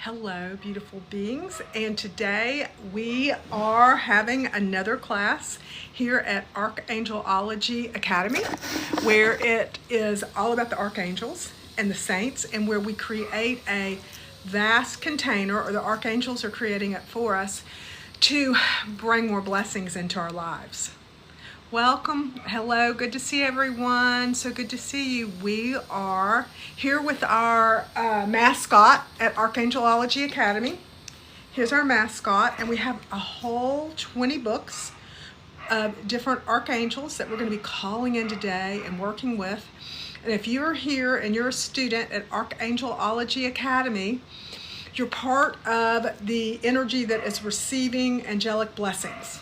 Hello, beautiful beings, and today we are having another class here at Archangelology Academy, where it is all about the archangels and the saints, and where we create a vast container, or the archangels are creating it for us, to bring more blessings into our lives. Welcome. Hello. Good to see everyone. So good to see you. We are here with our mascot at Archangelology Academy. Here's our mascot, and we have a whole 20 books of different archangels that we're going to be calling in today and working with. And if you're here and you're a student at Archangelology Academy, you're part of the energy that is receiving angelic blessings.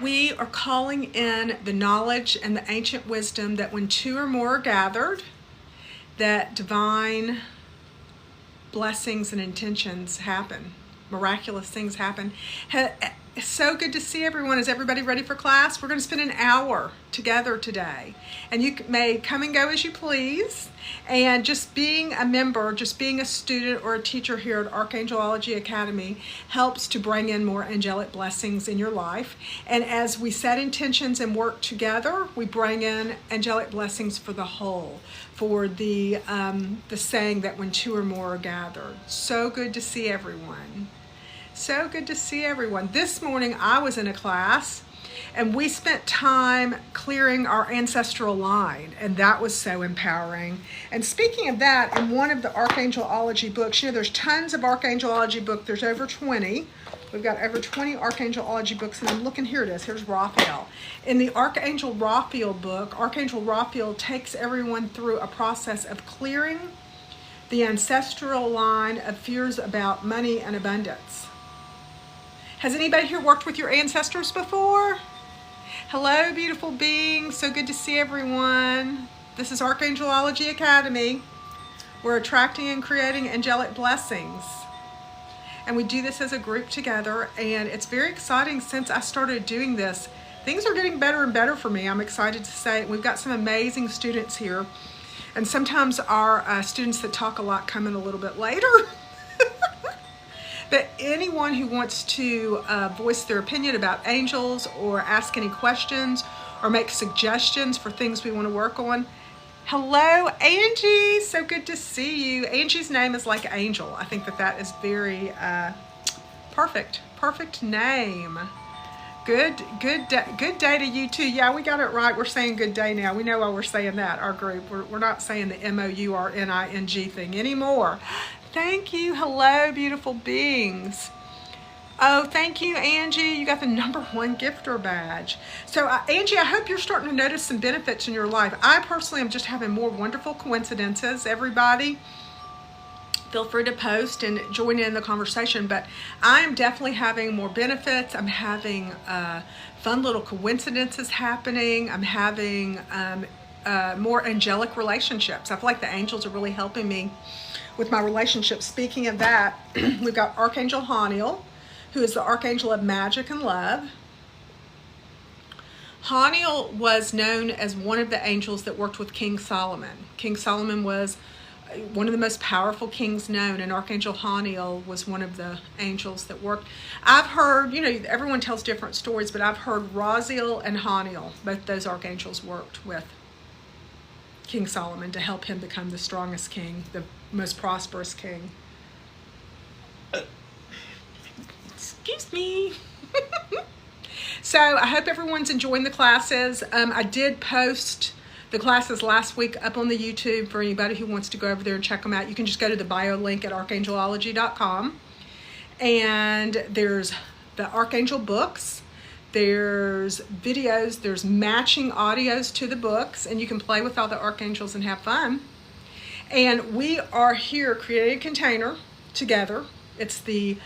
We are calling in the knowledge and the ancient wisdom that when two or more are gathered, that divine blessings and intentions happen. Miraculous things happen. It's so good to see everyone. Is everybody ready for class? We're going to spend an hour together today. And you may come and go as you please. And just being a member, just being a student or a teacher here at Archangelology Academy helps to bring in more angelic blessings in your life. And as we set intentions and work together, we bring in angelic blessings for the whole, for the saying that when two or more are gathered. So good to see everyone. So good to see everyone. This morning I was in a class and we spent time clearing our ancestral line, and that was so empowering. And speaking of that, in one of the Archangelology books, you know, there's tons of Archangelology books. There's over 20. We've got over 20 Archangelology books, and I'm looking, here it is. Here's Raphael. In the Archangel Raphael book, Archangel Raphael takes everyone through a process of clearing the ancestral line of fears about money and abundance. Has anybody here worked with your ancestors before? Hello, beautiful beings. So good to see everyone. This is Archangelology Academy. We're attracting and creating angelic blessings. And we do this as a group together. And it's very exciting since I started doing this. Things are getting better and better for me. I'm excited to say we've got some amazing students here. And sometimes our students that talk a lot come in a little bit later. But anyone who wants to voice their opinion about angels or ask any questions or make suggestions for things we want to work on. Hello, Angie. So good to see you. Angie's name is like angel. I think that is very perfect. Perfect name. Good day to you too. Yeah, we got it right. We're saying good day now. We know why we're saying that, our group. We're not saying the MOURNING thing anymore. Thank you. Hello, beautiful beings. Oh, thank you, Angie. You got the #1 gifter badge. So, Angie, I hope you're starting to notice some benefits in your life. I personally am just having more wonderful coincidences. Everybody, feel free to post and join in the conversation. But I am definitely having more benefits. I'm having fun little coincidences happening. I'm having more angelic relationships. I feel like the angels are really helping me with my relationships. Speaking of that, we've got Archangel Haniel, who is the Archangel of Magic and Love. Haniel was known as one of the angels that worked with King Solomon. King Solomon was one of the most powerful kings known, and Archangel Haniel was one of the angels that worked. I've heard, you know, everyone tells different stories, but I've heard Raziel and Haniel, both those archangels, worked with King Solomon to help him become the strongest king, the most prosperous king. Excuse me. So I hope everyone's enjoying the classes. I did post the classes last week up on the YouTube for anybody who wants to go over there and check them out. You can just go to the bio link at archangelology.com. And there's the Archangel books. There's videos, there's matching audios to the books, and you can play with all the archangels and have fun. And we are here creating a container together. It's the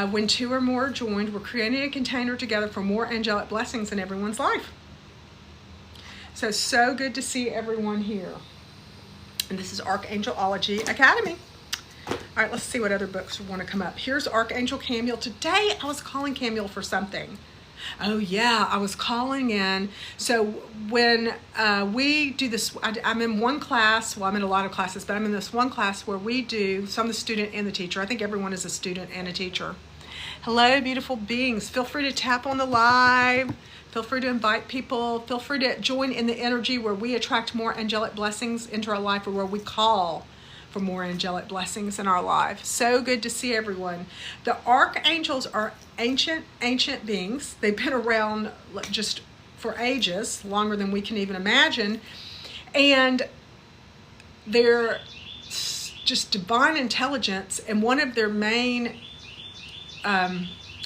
when two or more are joined, we're creating a container together for more angelic blessings in everyone's life. So good to see everyone here. And this is Archangelology Academy. All right, let's see what other books want to come up. Here's Archangel Camiel. Today I was calling Camiel for something. Oh yeah, I was calling in. So when we do this, I'm in one class. Well, I'm in a lot of classes, but I'm in this one class where we do. So I'm the student and the teacher. I think everyone is a student and a teacher. Hello, beautiful beings. Feel free to tap on the live. Feel free to invite people. Feel free to join in the energy where we attract more angelic blessings into our life, or where we call for more angelic blessings in our life. So good to see everyone. The archangels are ancient beings. They've been around just for ages, longer than we can even imagine. And they're just divine intelligence, and one of their main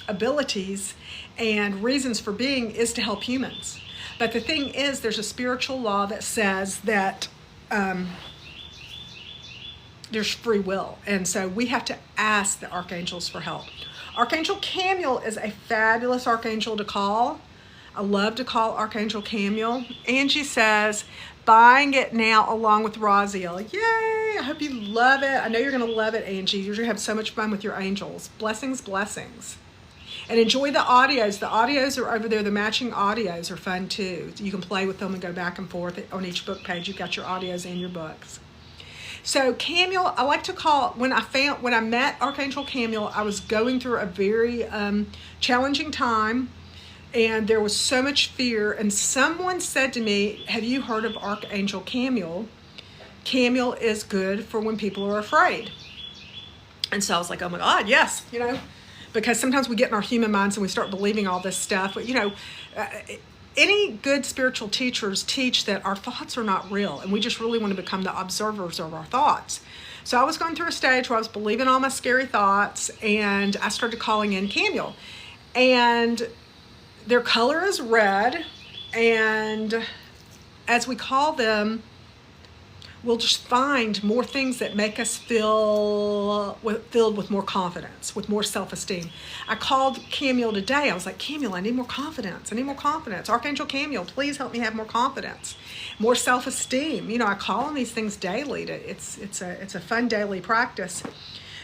abilities and reasons for being is to help humans. But the thing is, there's a spiritual law that says that there's free will, and so we have to ask the archangels for help. Archangel Camiel is a fabulous archangel to call. I love to call Archangel Camiel. Angie says, buying it now along with Raziel. Yay! I hope you love it. I know you're going to love it, Angie. You're going to have so much fun with your angels. Blessings, blessings. And enjoy the audios. The audios are over there. The matching audios are fun too. You can play with them and go back and forth on each book page. You've got your audios and your books. So Camiel, I like to call, when I met Archangel Camiel, I was going through a very challenging time, and there was so much fear. And someone said to me, have you heard of Archangel Camiel? Camiel is good for when people are afraid. And so I was like, oh my God, yes, because sometimes we get in our human minds and we start believing all this stuff. But any good spiritual teachers teach that our thoughts are not real, and we just really want to become the observers of our thoughts. So I was going through a stage where I was believing all my scary thoughts, and I started calling in Camiel. And their color is red, and as we call them, we'll just find more things that make us filled with more confidence, with more self-esteem. I called Camiel today. I was like, Camiel, I need more confidence. I need more confidence. Archangel Camiel, please help me have more confidence, more self-esteem. I call on these things daily. It's a fun daily practice.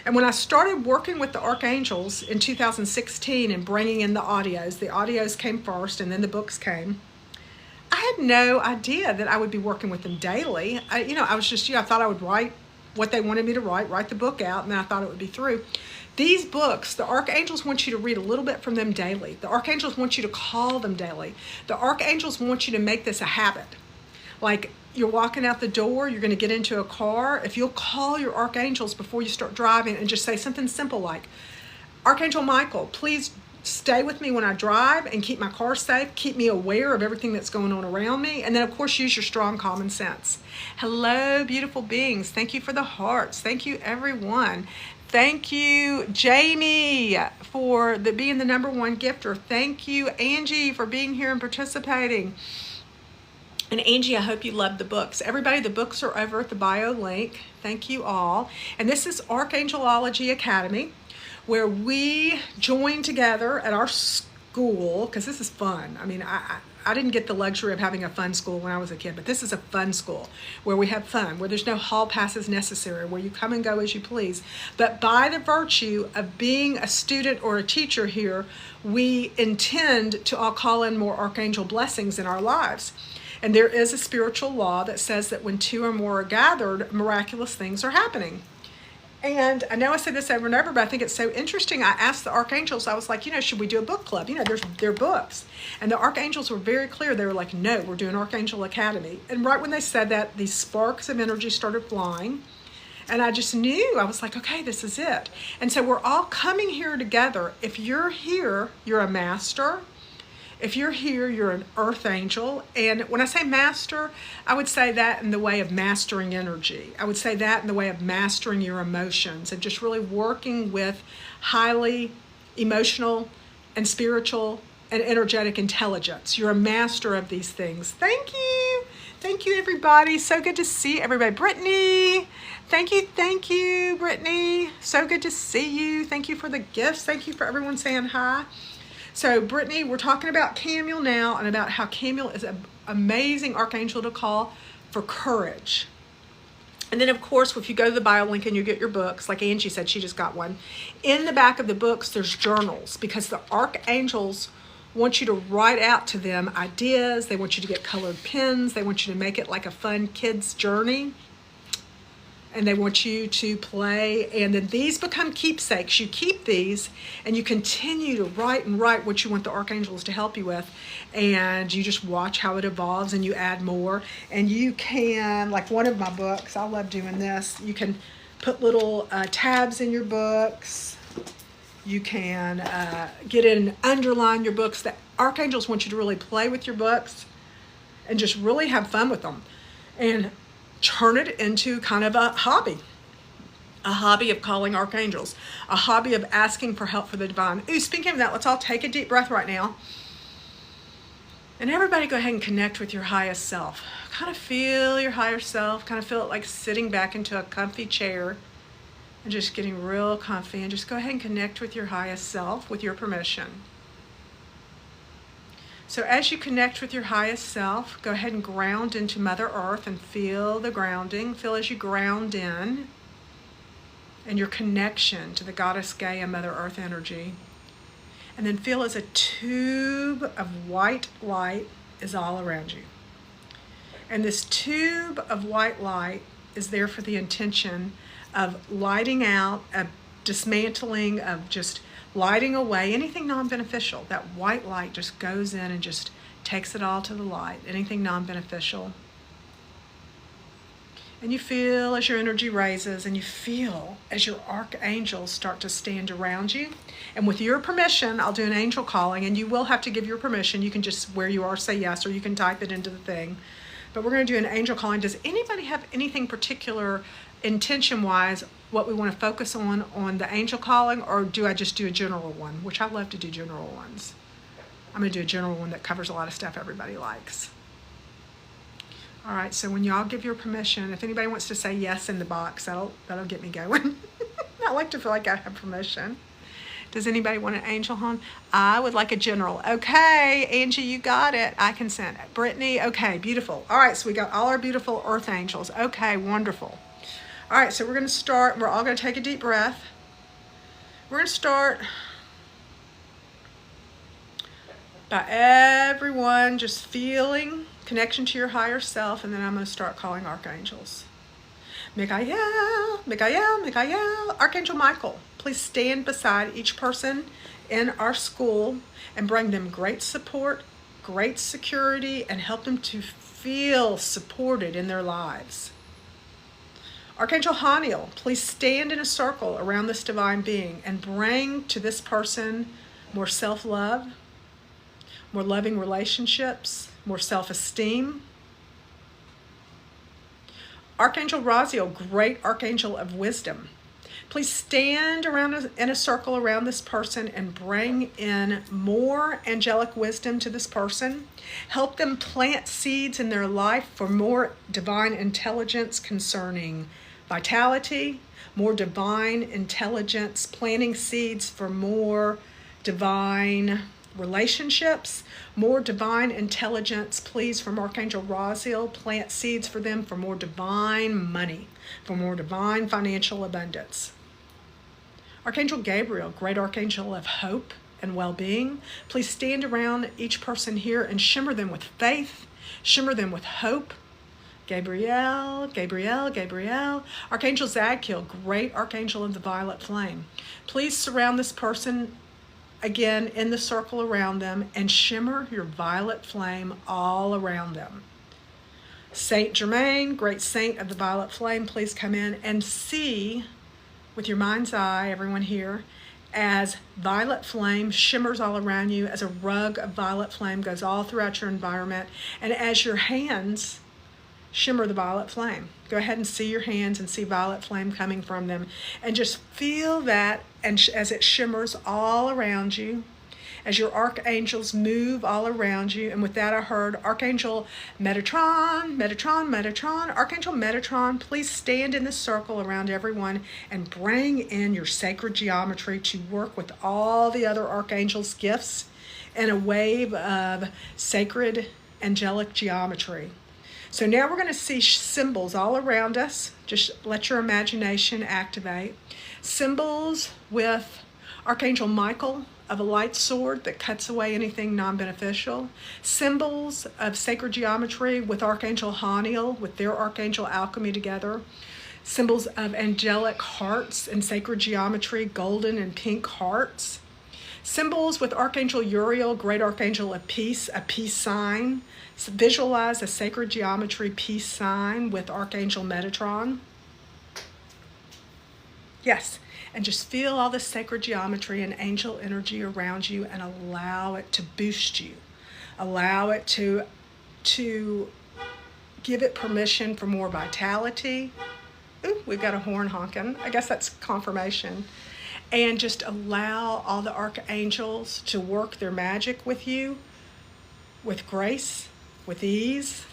And when I started working with the archangels in 2016 and bringing in the audios came first, and then the books came. I had no idea that I would be working with them daily. I was just, I thought I would write what they wanted me to write the book out, and then I thought it would be through. These books, the archangels want you to read a little bit from them daily. The archangels want you to call them daily. The archangels want you to make this a habit. Like, you're walking out the door, you're going to get into a car. If you'll call your archangels before you start driving and just say something simple like, Archangel Michael, please stay with me when I drive and keep my car safe, keep me aware of everything that's going on around me, and then of course use your strong common sense. Hello, beautiful beings. Thank you for the hearts. Thank you, everyone. Thank you, Jamie, for being the #1 gifter. Thank you, Angie, for being here and participating. And Angie, I hope you loved the books. Everybody, the books are over at the bio link. Thank you all. And this is Archangelology Academy, where we join together at our school, because this is fun. I mean, I didn't get the luxury of having a fun school when I was a kid, but this is a fun school where we have fun, where there's no hall passes necessary, where you come and go as you please. But by the virtue of being a student or a teacher here, we intend to all call in more archangel blessings in our lives. And there is a spiritual law that says that when 2 or more are gathered, miraculous things are happening. And I know I said this over and over, but I think it's so interesting. I asked the archangels, I was like, should we do a book club? They're books. And the archangels were very clear. They were like, no, we're doing Archangel Academy. And right when they said that, these sparks of energy started flying. And I just knew, I was like, okay, this is it. And so we're all coming here together. If you're here, you're a master. If you're here, you're an earth angel. And when I say master, I would say that in the way of mastering energy. I would say that in the way of mastering your emotions and just really working with highly emotional and spiritual and energetic intelligence. You're a master of these things. Thank you. Thank you, everybody. So good to see everybody. Brittany, thank you, Brittany. So good to see you. Thank you for the gifts. Thank you for everyone saying hi. So Brittany, we're talking about Camiel now, and about how Camiel is an amazing archangel to call for courage. And then of course, if you go to the bio link and you get your books, like Angie said, she just got one. In the back of the books, there's journals, because the archangels want you to write out to them ideas. They want you to get colored pens. They want you to make it like a fun kid's journey. And they want you to play. And then these become keepsakes. You keep these and you continue to write and write what you want the archangels to help you with. And you just watch how it evolves and you add more. And you can, like one of my books, I love doing this. You can put little tabs in your books. You can get in and underline your books. The archangels want you to really play with your books and just really have fun with them and turn it into kind of a hobby of calling archangels, a hobby of asking for help for the divine. Ooh, speaking of that, let's all take a deep breath right now. And everybody go ahead and connect with your highest self. Kind of feel your higher self, kind of feel it like sitting back into a comfy chair. And just getting real comfy, and just go ahead and connect with your highest self with your permission. So as you connect with your highest self, go ahead and ground into Mother Earth and feel the grounding. Feel as you ground in and your connection to the Goddess Gaia, Mother Earth energy. And then feel as a tube of white light is all around you. And this tube of white light is there for the intention of lighting out, of dismantling, of just lighting away anything non-beneficial. That white light just goes in and just takes it all to the light, anything non-beneficial. And you feel as your energy raises, and you feel as your archangels start to stand around you. And with your permission, I'll do an angel calling, and you will have to give your permission. You can just, where you are, say yes, or you can type it into the thing. But we're going to do an angel calling. Does anybody have anything particular intention-wise, what we want to focus on the angel calling, or do I just do a general one, which I love to do general ones. I'm going to do a general one that covers a lot of stuff everybody likes. All right, so when y'all give your permission, if anybody wants to say yes in the box, that'll get me going. I like to feel like I have permission. Does anybody want an angel hon? I would like a general. Okay, Angie, you got it. I consent. Brittany, okay, beautiful. All right, so we got all our beautiful earth angels. Okay, wonderful. All right, so we're going to start. We're all going to take a deep breath. We're going to start by everyone just feeling connection to your higher self, and then I'm going to start calling archangels. Michael, Michael, Michael, Archangel Michael, please stand beside each person in our school and bring them great support, great security, and help them to feel supported in their lives. Archangel Haniel, please stand in a circle around this divine being and bring to this person more self-love, more loving relationships, more self-esteem. Archangel Raziel, great archangel of wisdom, please stand around in a circle around this person and bring in more angelic wisdom to this person. Help them plant seeds in their life for more divine intelligence concerning vitality, more divine intelligence, planting seeds for more divine relationships, more divine intelligence, please, from Archangel Raziel. Plant seeds for them for more divine money, for more divine financial abundance. Archangel Gabriel, great archangel of hope and well-being, please stand around each person here and shimmer them with faith, shimmer them with hope. Gabriel, Gabriel, Gabriel. Archangel Zadkiel, great archangel of the violet flame, please surround this person again in the circle around them and shimmer your violet flame all around them. Saint Germain, great saint of the violet flame, please come in and see with your mind's eye, everyone here, as violet flame shimmers all around you, as a rug of violet flame goes all throughout your environment, and as your hands shimmer the violet flame. Go ahead and see your hands and see violet flame coming from them, and just feel that, and as it shimmers all around you, as your archangels move all around you. And with that, I heard Archangel Metatron, Metatron, Metatron. Archangel Metatron, please stand in this circle around everyone and bring in your sacred geometry to work with all the other archangels' gifts in a wave of sacred angelic geometry. So now we're going to see symbols all around us. Just let your imagination activate. Symbols with Archangel Michael of a light sword that cuts away anything non-beneficial. Symbols of sacred geometry with Archangel Haniel, with their Archangel alchemy together. Symbols of angelic hearts and sacred geometry, golden and pink hearts. Symbols with Archangel Uriel, great Archangel of peace, a peace sign. So visualize a sacred geometry peace sign with Archangel Metatron. Yes, and just feel all the sacred geometry and angel energy around you and allow it to boost you. Allow it to give it permission for more vitality. Ooh, we've got a horn honking. I guess that's confirmation. And just allow all the archangels to work their magic with you, with grace, with ease.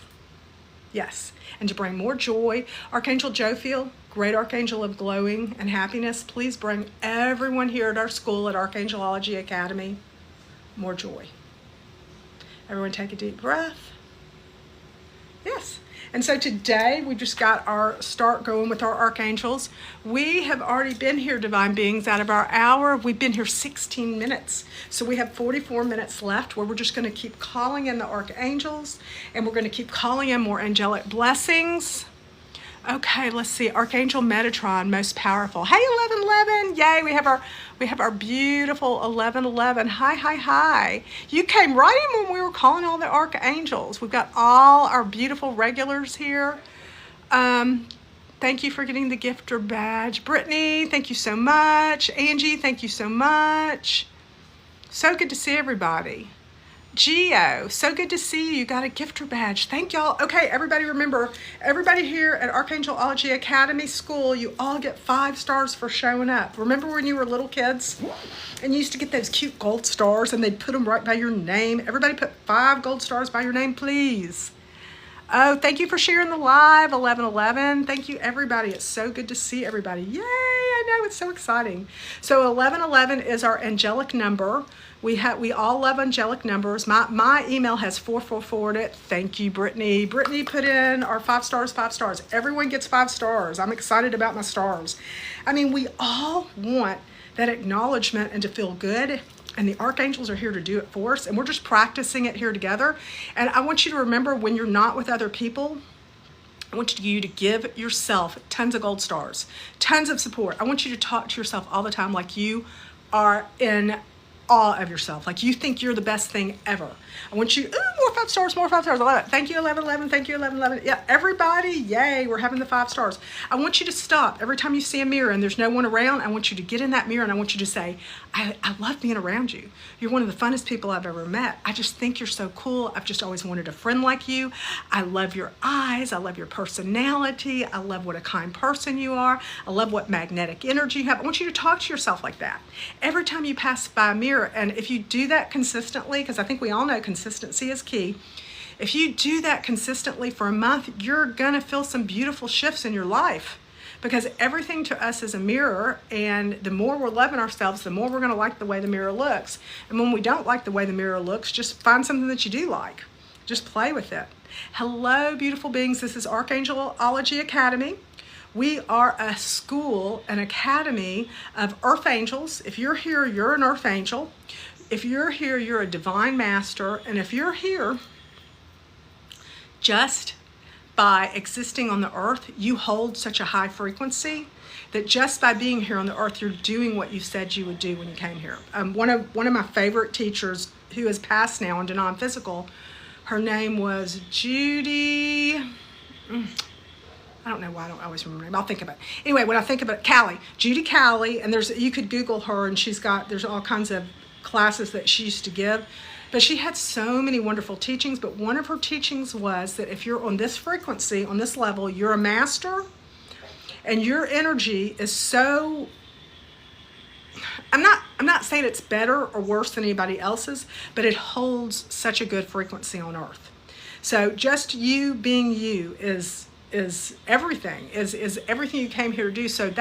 Yes, and to bring more joy. Archangel Jophiel, great archangel of glowing and happiness, please bring everyone here at our school at Archangelology Academy more joy. Everyone take a deep breath. Yes. And so today we just got our start going with our archangels. We have already been here, divine beings, out of our hour. We've been here 16 minutes. So we have 44 minutes left where we're just going to keep calling in the archangels, and we're going to keep calling in more angelic blessings. Okay, let's see. Archangel Metatron, most powerful. Hey, 1111. Yay, we have our beautiful 1111. Hi. You came right in when we were calling all the archangels. We've got all our beautiful regulars here. Thank you for getting the gifter badge. Brittany, thank you so much. Angie, thank you so much. So good to see everybody. Geo, so good to see you. You got a gifter badge. Thank y'all. Okay, everybody remember, everybody here at Archangelology Academy School, you all get 5 stars for showing up. Remember when you were little kids and you used to get those cute gold stars and they'd put them right by your name? Everybody put 5 gold stars by your name, please. Oh, thank you for sharing the live, 1111. Thank you, everybody. It's so good to see everybody. Yay, I know, it's so exciting. So 1111 is our angelic number. We all love angelic numbers. My email has 444 in it. Thank you, Brittany. Brittany put in our 5 stars, 5 stars. Everyone gets 5 stars. I'm excited about my stars. I mean, we all want that acknowledgement and to feel good. And the archangels are here to do it for us. And we're just practicing it here together. And I want you to remember, when you're not with other people, I want you to give yourself tons of gold stars, tons of support. I want you to talk to yourself all the time like you are in awe of yourself, like you think you're the best thing ever. I want you, more 5 stars, more 5 stars. I love it. Thank you, 1111. Thank you, 1111. Yeah, everybody, yay, we're having the 5 stars. I want you to stop every time you see a mirror and there's no one around. I want you to get in that mirror and I want you to say, I love being around you. You're one of the funnest people I've ever met. I just think you're so cool. I've just always wanted a friend like you. I love your eyes. I love your personality. I love what a kind person you are. I love what magnetic energy you have. I want you to talk to yourself like that every time you pass by a mirror. And if you do that consistently, because I think we all know consistency is key. If you do that consistently for a month, you're gonna feel some beautiful shifts in your life, because everything to us is a mirror, and the more we're loving ourselves, the more we're gonna like the way the mirror looks. And when we don't like the way the mirror looks, just find something that you do like. Just play with it. Hello, beautiful beings. This is Archangelology Academy. We are a school, an academy of earth angels. If you're here, you're an earth angel. If you're here, you're a divine master. And if you're here just by existing on the earth, you hold such a high frequency that just by being here on the earth, you're doing what you said you would do when you came here. One of my favorite teachers, who has passed now into non-physical, her name was Judy. I don't know why I don't always remember her name. I'll think about it. Anyway, when I think about it, Callie, Judy Callie, and you could Google her, and there's all kinds of classes that she used to give. But she had so many wonderful teachings, but one of her teachings was that if you're on this frequency, on this level, you're a master, and your energy is so, I'm not saying it's better or worse than anybody else's, but it holds such a good frequency on earth. So just you being you is everything, is everything you came here to do. So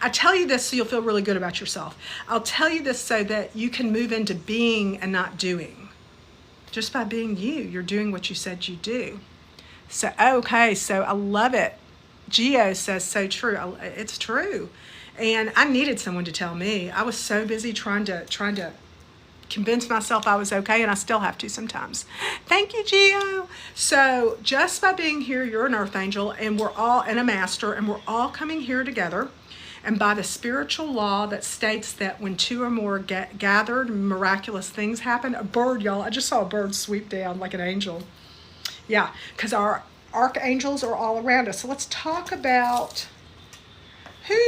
I tell you this so you'll feel really good about yourself. I'll tell you this so that you can move into being and not doing. Just by being you, you're doing what you said you do. So, okay, so I love it. Geo says, so true. It's true. And I needed someone to tell me. I was so busy trying to convinced myself I was okay, and I still have to sometimes. Thank you, Gio. So just by being here, you're an earth angel, and we're all in a master, and we're all coming here together. And by the spiritual law that states that when two or more get gathered, miraculous things happen. A bird, y'all. I just saw a bird sweep down like an angel. Yeah, because our archangels are all around us. So let's talk about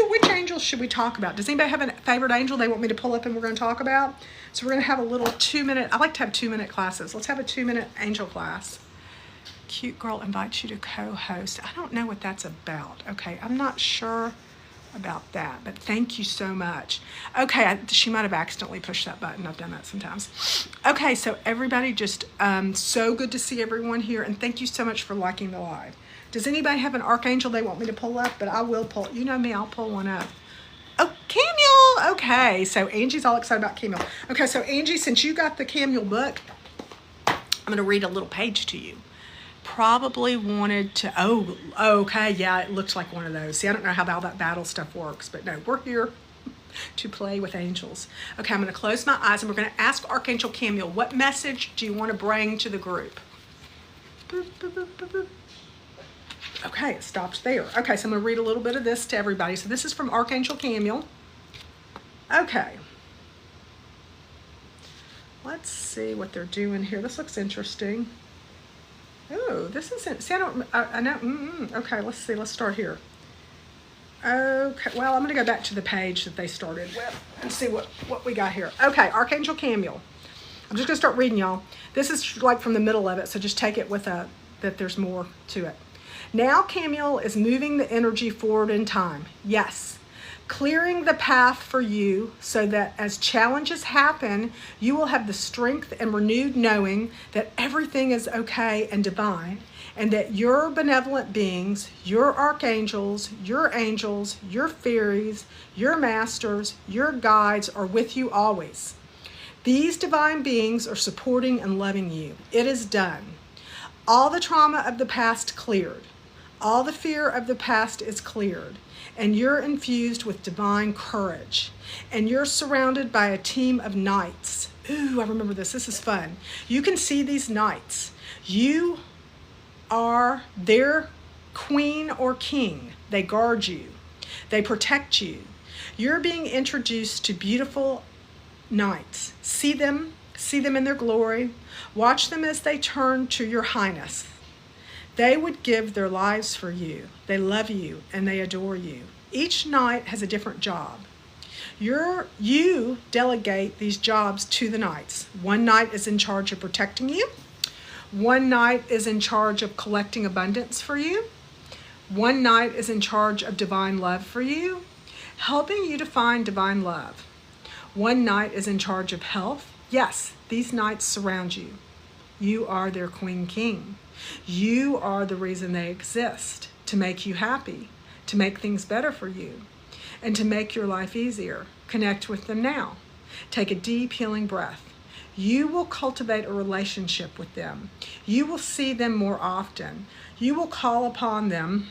which angels should we talk about? Does anybody have a favorite angel they want me to pull up and we're going to talk about? So we're going to have a little 2-minute, I like to have 2-minute classes. Let's have a 2-minute angel class. Cute girl invites you to co-host. I don't know what that's about. Okay, I'm not sure about that, but thank you so much. Okay, she might have accidentally pushed that button. I've done that sometimes. Okay, so everybody, just so good to see everyone here, and thank you so much for liking the live. Does anybody have an archangel they want me to pull up? But I will pull, you know me, I'll pull one up. Oh, Camille. Okay, so Angie's all excited about Camille. Okay, so Angie, since you got the Camille book, I'm going to read a little page to you. Probably wanted to, oh, okay, yeah, it looks like one of those. See, I don't know how all that battle stuff works, but no, we're here to play with angels. Okay, I'm going to close my eyes, and we're going to ask Archangel Camille, what message do you want to bring to the group? Boop, boop, boop, boop, boop. Okay, it stopped there. Okay, so I'm going to read a little bit of this to everybody. So this is from Archangel Camille. Okay. Let's see what they're doing here. This looks interesting. Oh, this isn't, see, I know, okay, let's see, let's start here. Okay, well, I'm going to go back to the page that they started with and see what we got here. Okay, Archangel Camille. I'm just going to start reading, y'all. This is like from the middle of it, so just take it with that there's more to it. Now Camille is moving the energy forward in time. Yes, clearing the path for you so that as challenges happen, you will have the strength and renewed knowing that everything is okay and divine, and that your benevolent beings, your archangels, your angels, your fairies, your masters, your guides are with you always. These divine beings are supporting and loving you. It is done. All the trauma of the past cleared. All the fear of the past is cleared, and you're infused with divine courage, and you're surrounded by a team of knights. Ooh, I remember this. This is fun. You can see these knights. You are their queen or king. They guard you. They protect you. You're being introduced to beautiful knights. See them in their glory. Watch them as they turn to your highness. They would give their lives for you. They love you and they adore you. Each knight has a different job. You delegate these jobs to the knights. One knight is in charge of protecting you. One knight is in charge of collecting abundance for you. One knight is in charge of divine love for you, helping you to find divine love. One knight is in charge of health. Yes, these knights surround you. You are their queen king. You are the reason they exist, to make you happy, to make things better for you, and to make your life easier. Connect with them now. Take a deep healing breath. You will cultivate a relationship with them. You will see them more often. You will call upon them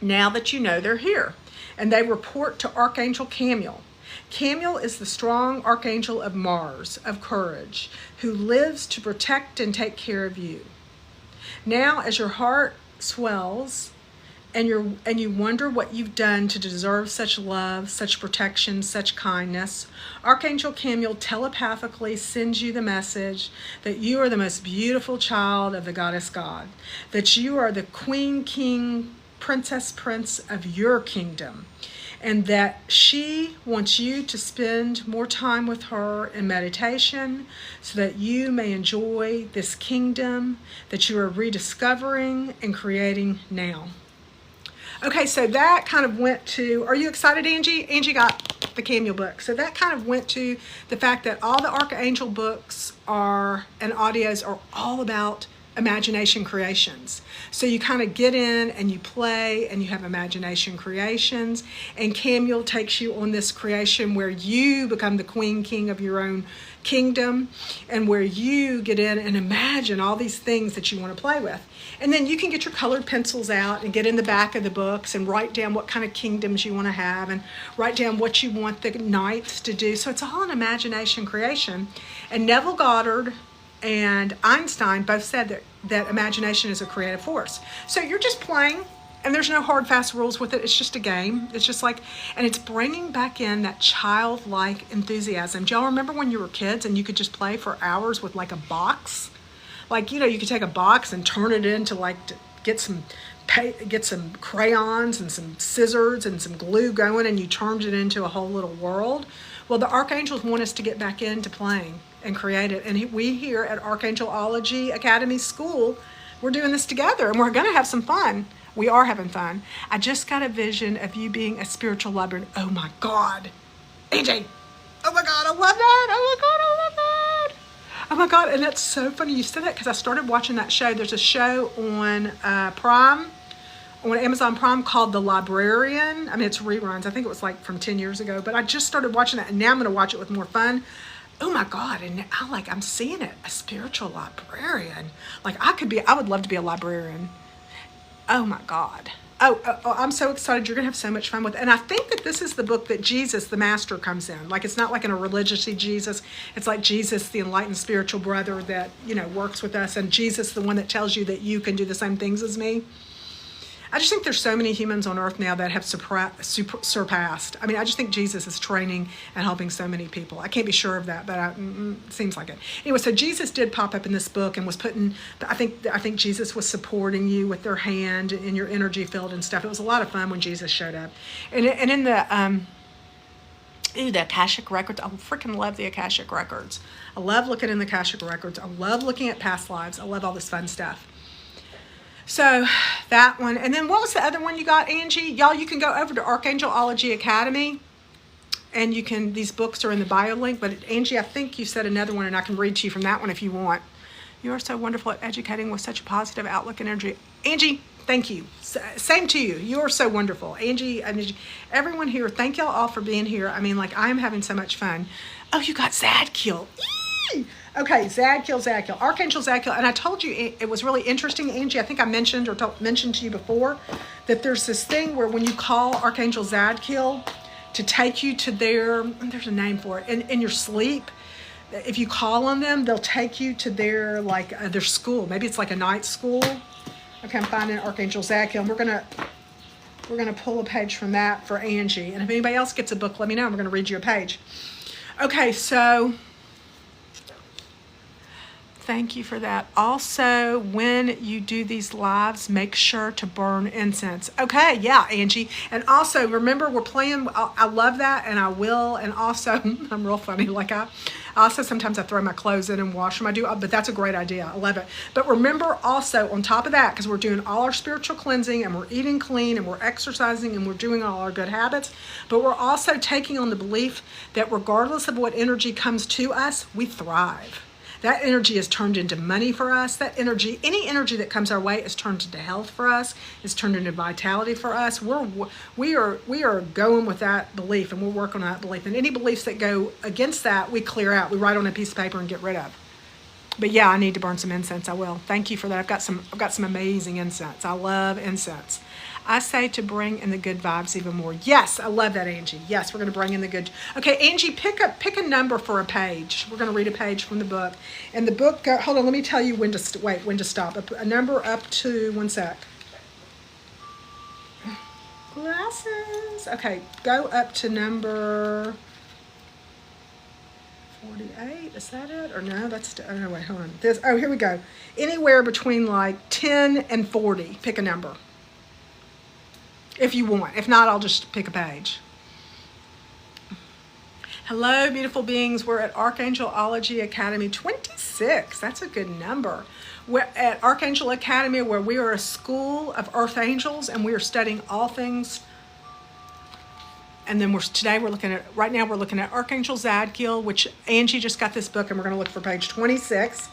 now that you know they're here. And they report to Archangel Camille. Camille is the strong archangel of Mars, of courage, who lives to protect and take care of you. Now, as your heart swells and you wonder what you've done to deserve such love, such protection, such kindness, Archangel Camille telepathically sends you the message that you are the most beautiful child of the goddess God, that you are the queen, king, princess, prince of your kingdom, and that she wants you to spend more time with her in meditation so that you may enjoy this kingdom that you are rediscovering and creating now. Okay, so that kind of went to, are you excited, Angie? Angie got the Camille book. So that kind of went to the fact that all the Archangel books and audios are all about imagination creations. So you kind of get in and you play and you have imagination creations, and Camille takes you on this creation where you become the queen king of your own kingdom, and where you get in and imagine all these things that you want to play with. And then you can get your colored pencils out and get in the back of the books and write down what kind of kingdoms you want to have and write down what you want the knights to do. So it's all an imagination creation. And Neville Goddard and Einstein both said that imagination is a creative force. So you're just playing, and there's no hard, fast rules with it. It's just a game. It's just like, and it's bringing back in that childlike enthusiasm. Do y'all remember when you were kids and you could just play for hours with like a box? Like, you could take a box and turn it into like, to get some crayons and some scissors and some glue going, and you turned it into a whole little world. Well, the Archangels want us to get back into playing and create it. And we here at Archangelology Academy School, we're doing this together, and we're going to have some fun. We are having fun. I just got a vision of you being a spiritual librarian. Oh my God. AJ. Oh my God, I love that. Oh my God, I love that. Oh my God, and that's so funny you said that, because I started watching that show. There's a show on Prime, on Amazon Prime, called The Librarian. I mean, it's reruns. I think it was like from 10 years ago, but I just started watching that, and now I'm going to watch it with more fun. Oh my God, and I'm seeing it, a spiritual librarian. Like I would love to be a librarian. Oh my God. Oh, I'm so excited. You're going to have so much fun with it. And I think that this is the book that Jesus, the master, comes in. Like, it's not like in a religious-y Jesus. It's like Jesus, the enlightened spiritual brother that, works with us. And Jesus, the one that tells you that you can do the same things as me. I just think there's so many humans on earth now that have surpassed. I mean, I just think Jesus is training and helping so many people. I can't be sure of that, but it seems like it. Anyway, so Jesus did pop up in this book and was putting, I think Jesus was supporting you with their hand in your energy field and stuff. It was a lot of fun when Jesus showed up. And in the Akashic Records, I freaking love the Akashic Records. I love looking in the Akashic Records. I love looking at past lives. I love all this fun stuff. So that one. And then what was the other one you got, Angie? Y'all, you can go over to Archangelology Academy, and these books are in the bio link. But Angie, I think you said another one, and I can read to you from that one if you want. You are so wonderful at educating with such a positive outlook and energy. Angie, thank you. Same to you. You are so wonderful. Angie, everyone here, thank y'all all for being here. I mean, like, I'm having so much fun. Oh, you got Zadkiel. Yee! Okay, Zadkiel, Archangel Zadkiel. And I told you it was really interesting, Angie. I think I mentioned to you before that there's this thing where when you call Archangel Zadkiel to take you to there's a name for it, in your sleep, if you call on them, they'll take you to their school. Maybe it's like a night school. Okay, I'm finding Archangel Zadkiel. And we're gonna pull a page from that for Angie. And if anybody else gets a book, let me know. We're gonna read you a page. Okay, so thank you for that. Also, when you do these lives, make sure to burn incense. Okay, yeah, Angie. And also, remember, we're playing. I love that, and I will. And also, I'm real funny. Like I also sometimes I throw my clothes in and wash them. I do, but that's a great idea. I love it. But remember, also on top of that, because we're doing all our spiritual cleansing, and we're eating clean, and we're exercising, and we're doing all our good habits. But we're also taking on the belief that regardless of what energy comes to us, we thrive. That energy is turned into money for us. That energy, any energy that comes our way, is turned into health for us. Is turned into vitality for us. We are going with that belief, and we're working on that belief. And any beliefs that go against that, we clear out. We write on a piece of paper and get rid of. But yeah, I need to burn some incense. I will. Thank you for that. I've got some amazing incense. I love incense. I say to bring in the good vibes even more. Yes, I love that, Angie. Yes, we're going to bring in the good. Okay, Angie, pick a number for a page. We're going to read a page from the book. And the book, hold on, let me tell you when to stop. A number up to, one sec. Glasses. Okay, go up to number 48. Is that it? Or no, oh no, wait, hold on. Here we go. Anywhere between like 10 and 40. Pick a number. If you want. If not, I'll just pick a page. Hello, beautiful beings. We're at Archangelology Academy 26. That's a good number. We're at Archangel Academy, where we are a school of earth angels, and we are studying all things. And then right now we're looking at Archangel Zadkiel, which Angie just got this book, and we're going to look for page 26.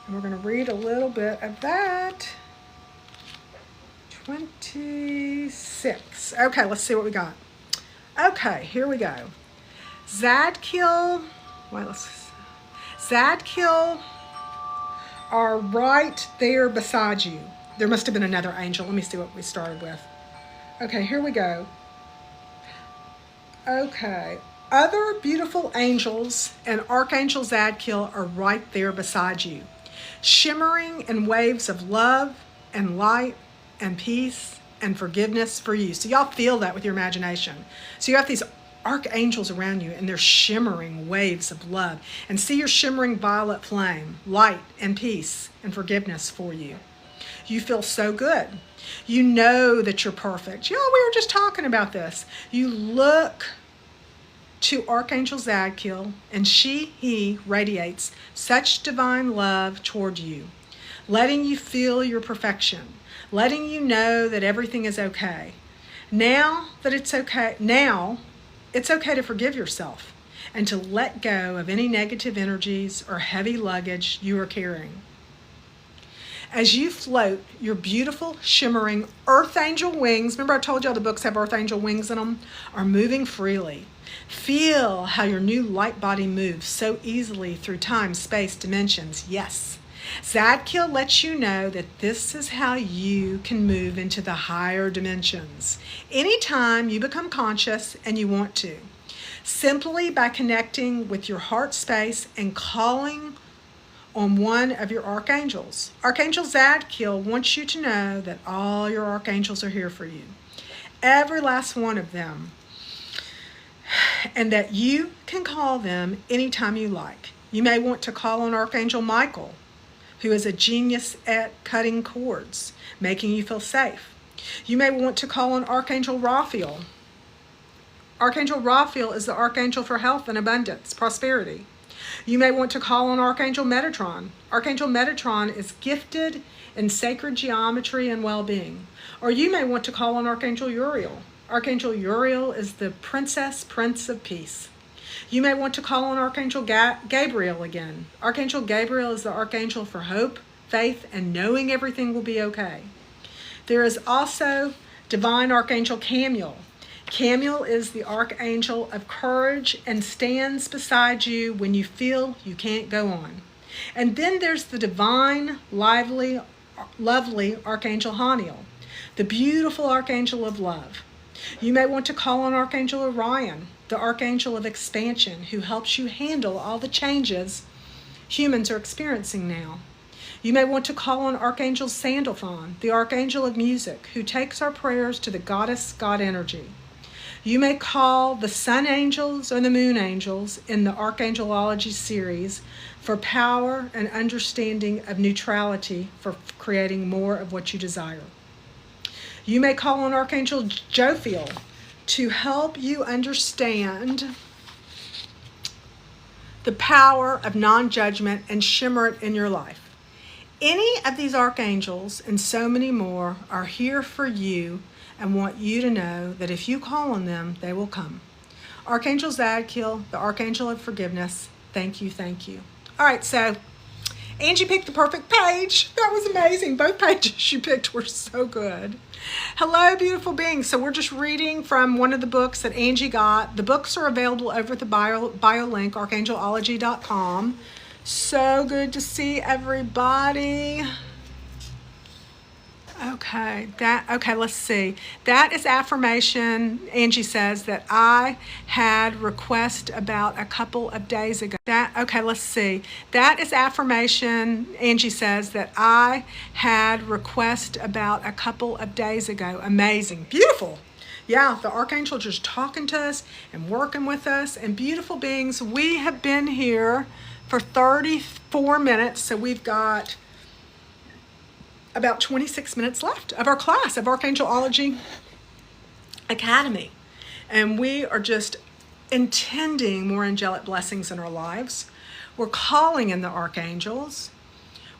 And we're going to read a little bit of that. 26. Okay, let's see what we got. Okay, here we go. Zadkiel are right there beside you. There must have been another angel. Let me see what we started with. Okay, here we go. Okay. Other beautiful angels and Archangel Zadkiel are right there beside you, shimmering in waves of love and light and peace and forgiveness for you. So y'all feel that with your imagination. So you have these archangels around you, and they're shimmering waves of love. And see your shimmering violet flame, light and peace and forgiveness for you. You feel so good. You know that you're perfect. You know, we were just talking about this. You look to Archangel Zadkiel, and he radiates such divine love toward you, letting you feel your perfection, letting you know that everything is okay. Now it's okay to forgive yourself and to let go of any negative energies or heavy luggage you are carrying. As you float, your beautiful, shimmering earth angel wings, remember I told y'all the books have earth angel wings in them, are moving freely. Feel how your new light body moves so easily through time, space, dimensions. Yes. Zadkiel lets you know that this is how you can move into the higher dimensions anytime you become conscious and you want to. Simply by connecting with your heart space and calling on one of your archangels. Archangel Zadkiel wants you to know that all your archangels are here for you, every last one of them, and that you can call them anytime you like. You may want to call on Archangel Michael, who is a genius at cutting cords, making you feel safe. You may want to call on Archangel Raphael. Archangel Raphael is the archangel for health and abundance, prosperity. You may want to call on Archangel Metatron. Archangel Metatron is gifted in sacred geometry and well-being. Or you may want to call on Archangel Uriel. Archangel Uriel is the prince of peace. You may want to call on Archangel Gabriel again. Archangel Gabriel is the archangel for hope, faith, and knowing everything will be okay. There is also Divine Archangel Camiel. Camiel is the archangel of courage and stands beside you when you feel you can't go on. And then there's the divine, lovely Archangel Haniel, the beautiful archangel of love. You may want to call on Archangel Orion, the archangel of expansion, who helps you handle all the changes humans are experiencing now. You may want to call on Archangel Sandalphon, the archangel of music, who takes our prayers to the goddess God energy. You may call the sun angels or the moon angels in the Archangelology series for power and understanding of neutrality for creating more of what you desire. You may call on Archangel Jophiel to help you understand the power of non-judgment and shimmer it in your life. Any of these archangels and so many more are here for you and want you to know that if you call on them, they will come. Archangel Zadkiel, the archangel of forgiveness, thank you, thank you. All right, so Angie picked the perfect page. That was amazing. Both pages she picked were so good. Hello, beautiful beings. So we're just reading from one of the books that Angie got. The books are available over at the bio link, archangelology.com. So good to see everybody. Okay, let's see. That is affirmation, Angie says, that I had request about a couple of days ago. Let's see. That is affirmation, Angie says, that I had request about a couple of days ago. Amazing. Beautiful. Yeah, the archangel just talking to us and working with us. And beautiful beings, we have been here for 34 minutes, so we've got about 26 minutes left of our class of Archangelology Academy. And we are just intending more angelic blessings in our lives. We're calling in the archangels.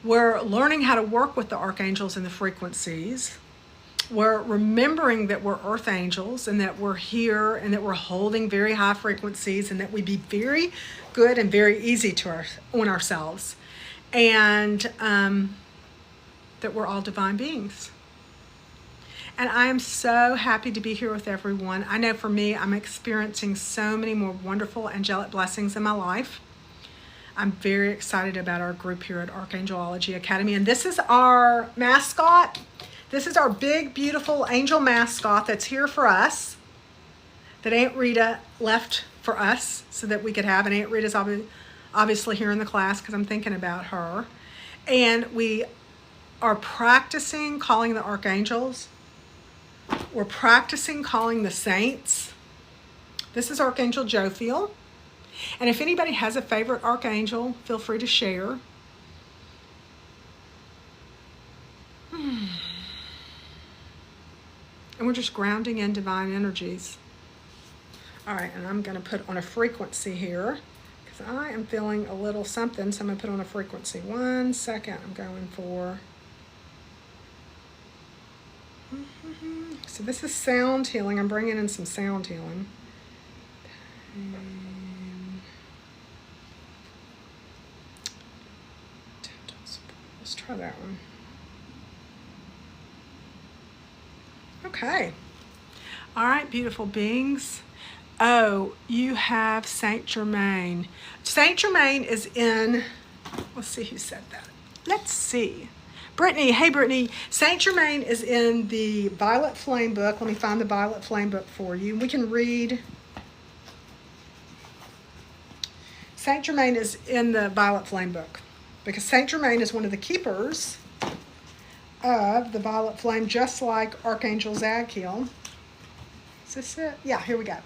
We're learning how to work with the archangels and the frequencies. We're remembering that we're earth angels and that we're here and that we're holding very high frequencies and that we be very good and very easy on ourselves. and that we're all divine beings. And I am so happy to be here with everyone. I know for me, I'm experiencing so many more wonderful angelic blessings in my life. I'm very excited about our group here at Archangelology Academy. And this is our mascot. This is our big, beautiful angel mascot that's here for us, that Aunt Rita left for us so that we could have. And Aunt Rita's obviously here in the class because I'm thinking about her. And we are practicing calling the archangels. We're practicing calling the saints. This is Archangel Jophiel. And if anybody has a favorite archangel, feel free to share. And we're just grounding in divine energies. All right, and I'm going to put on a frequency here because I am feeling a little something, so I'm going to put on a frequency. 1 second, I'm going for... So this is sound healing. I'm bringing in some sound healing. Let's try that one. Okay. All right, beautiful beings. Oh, you have Saint Germain. Saint Germain is in, let's see who said that. Let's see. Brittany, hey Brittany. Saint Germain is in the Violet Flame book. Let me find the Violet Flame book for you. We can read. Saint Germain is in the Violet Flame book because Saint Germain is one of the keepers of the Violet Flame, just like Archangel Zadkiel. Is this it? Yeah, here we go.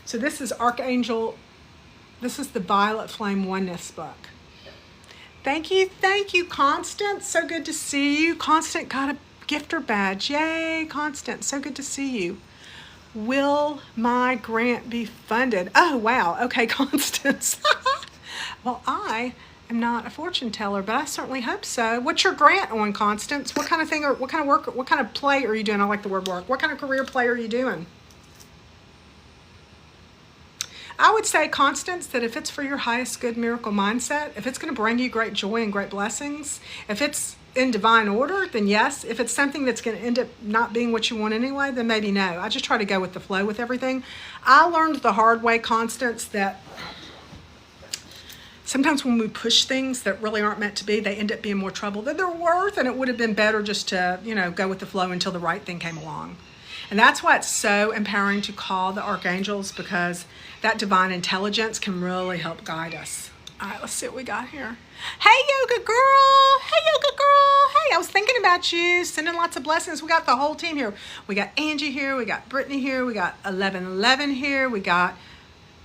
So this is Archangel, this is the Violet Flame Oneness book. Thank you, Constance. So good to see you. Constance got a gifter badge. Yay, Constance. So good to see you. Will my grant be funded? Oh, wow. Okay, Constance. Well, I am not a fortune teller, but I certainly hope so. What's your grant on, Constance? What kind of thing, or what kind of work, what kind of play are you doing? I like the word work. What kind of career play are you doing? I would say, Constance, that if it's for your highest good miracle mindset, if it's going to bring you great joy and great blessings, if it's in divine order, then yes. If it's something that's going to end up not being what you want anyway, then maybe no. I just try to go with the flow with everything. I learned the hard way, Constance, that sometimes when we push things that really aren't meant to be, they end up being more trouble than they're worth, and it would have been better just to, go with the flow until the right thing came along. And that's why it's so empowering to call the archangels, because that divine intelligence can really help guide us. All right, let's see what we got here. Hey, yoga girl. Hey, yoga girl. Hey, I was thinking about you, sending lots of blessings. We got the whole team here. We got Angie here. We got Brittany here. We got 1111 here. We got,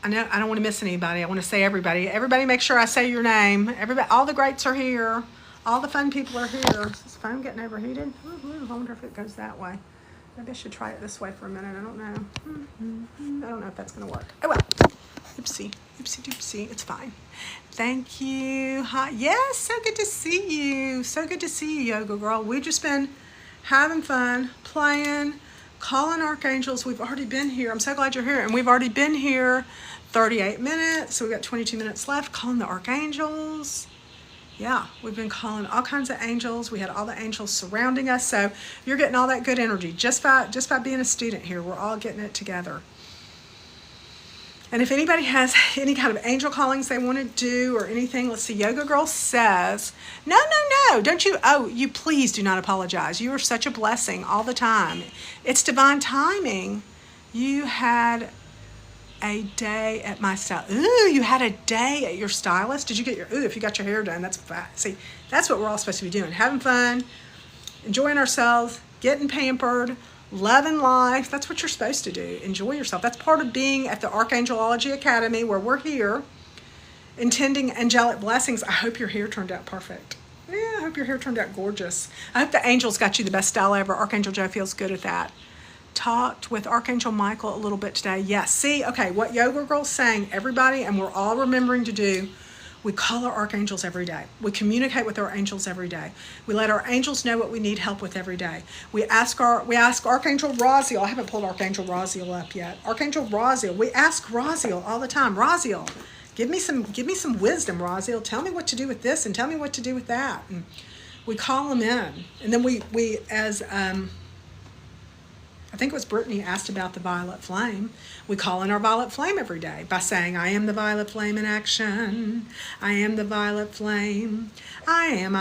I don't want to miss anybody. I want to say everybody. Everybody make sure I say your name. Everybody, all the greats are here. All the fun people are here. Is this phone getting overheated? Ooh, I wonder if it goes that way. Maybe I should try it this way for a minute. I don't know. I don't know if that's going to work. Oh, well. Oopsie. Oopsie doopsie. It's fine. Thank you. Hi. Yes, so good to see you. So good to see you, yoga girl. We've just been having fun, playing, calling archangels. We've already been here. I'm so glad you're here. And we've already been here 38 minutes. So we've got 22 minutes left calling the archangels. Yeah, we've been calling all kinds of angels. We had all the angels surrounding us. So you're getting all that good energy just by being a student here. We're all getting it together. And if anybody has any kind of angel callings they want to do or anything, let's see, Yoga Girl says, no, don't you, you please do not apologize. You are such a blessing all the time. It's divine timing. You had a day at my style. Ooh, you had a day at your stylist? Did you get if you got your hair done, that's fine. See, that's what we're all supposed to be doing. Having fun, enjoying ourselves, getting pampered, loving life. That's what you're supposed to do. Enjoy yourself. That's part of being at the Archangelology Academy, where we're here intending angelic blessings. I hope your hair turned out perfect. Yeah, I hope your hair turned out gorgeous. I hope the angels got you the best style ever. Archangel Joe feels good at that. Talked with Archangel Michael a little bit today. Yes, see, okay, what Yoga Girl's saying, everybody, and we're all remembering to do, we call our archangels every day. We communicate with our angels every day. We let our angels know what we need help with every day. We ask Archangel Raziel. I haven't pulled Archangel Raziel up yet. Archangel Raziel. We ask Raziel all the time. Raziel, Give me some wisdom, Raziel. Tell me what to do with this and tell me what to do with that. And we call them in. And then we as I think it was Brittany asked about the violet flame. We call in our violet flame every day by saying, I am the violet flame in action. I am the violet flame. I am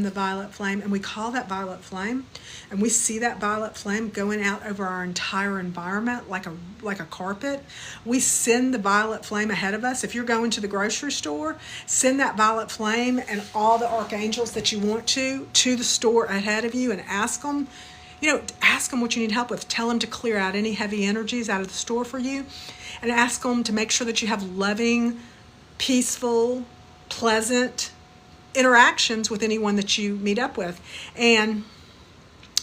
the violet flame. And we call that violet flame, and we see that violet flame going out over our entire environment like a carpet. We send the violet flame ahead of us. If you're going to the grocery store, send that violet flame and all the archangels that you want to the store ahead of you and ask them, ask them what you need help with. Tell them to clear out any heavy energies out of the store for you, and ask them to make sure that you have loving, peaceful, pleasant interactions with anyone that you meet up with. And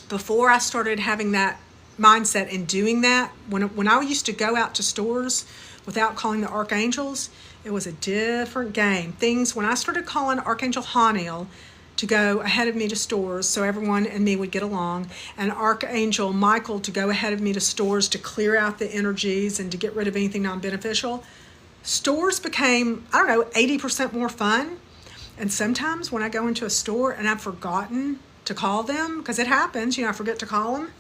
before I started having that mindset and doing that, when I used to go out to stores without calling the archangels, it was a different game. When I started calling Archangel Haniel to go ahead of me to stores so everyone and me would get along, and Archangel Michael to go ahead of me to stores to clear out the energies and to get rid of anything non-beneficial, stores became, 80% more fun. And sometimes when I go into a store and I've forgotten to call them, because it happens, I forget to call them,